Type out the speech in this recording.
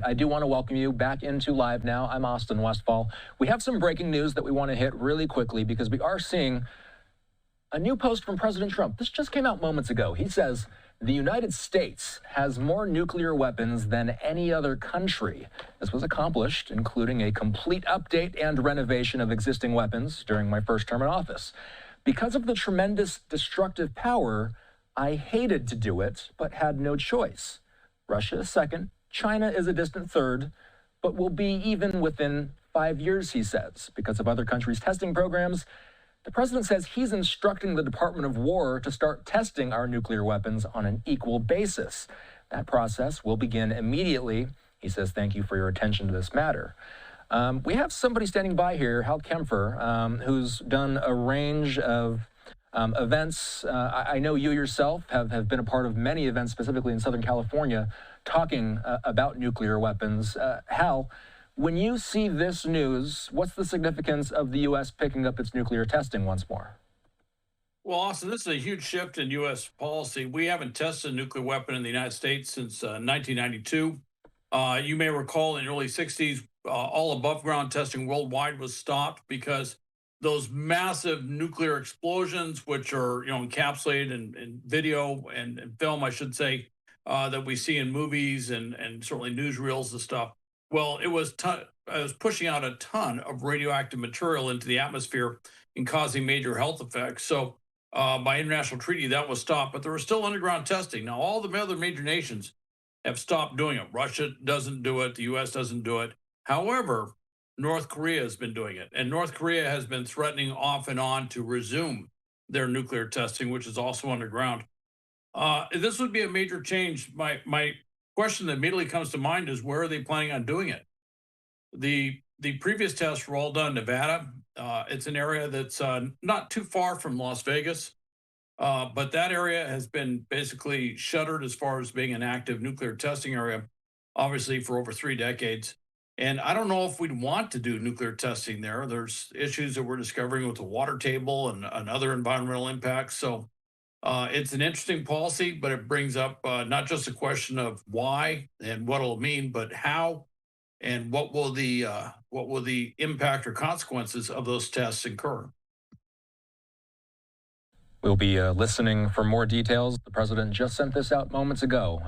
I do want to welcome you back into Live Now. I'm Austin Westfall. We have some breaking news that we want to hit really quickly because we are seeing a new post from President Trump. This just came out moments ago. He says the United States has more nuclear weapons than any other country. This was accomplished, including a complete update and renovation of existing weapons during my first term in office. Because of the tremendous destructive power, I hated to do it, but had no choice. Russia is second. China is a distant third, but will be even within 5 years, he says, because of other countries' testing programs. The president says he's instructing the Department of War to start testing our nuclear weapons on an equal basis. That process will begin immediately. He says, thank you for your attention to this matter. We have somebody standing by here, Hal Kempfer, who's done a range of events. I know you yourself have been a part of many events, specifically in Southern California, talking about nuclear weapons. Hal, when you see this news, what's the significance of the U.S. picking up its nuclear testing once more? Well, Austin, this is a huge shift in U.S. policy. We haven't tested a nuclear weapon in the United States since 1992. You may recall in the early 60s, all above ground testing worldwide was stopped because those massive nuclear explosions, which are encapsulated in video and film, I should say, that we see in movies and certainly newsreels and stuff. Well, it was pushing out a ton of radioactive material into the atmosphere and causing major health effects. So by international treaty, that was stopped, but there was still underground testing. Now, all the other major nations have stopped doing it. Russia doesn't do it. The U.S. doesn't do it. However, North Korea has been doing it, and North Korea has been threatening off and on to resume their nuclear testing, which is also underground. This would be a major change. My question that immediately comes to mind is, where are they planning on doing it? The previous tests were all done in Nevada. It's an area that's not too far from Las Vegas, but that area has been basically shuttered as far as being an active nuclear testing area, obviously for over 3 decades. And I don't know if we'd want to do nuclear testing there. There's issues that we're discovering with the water table and other environmental impacts. So it's an interesting policy, but it brings up not just a question of why and what it'll mean, but how and what will the impact or consequences of those tests incur. We'll be listening for more details. The president just sent this out moments ago.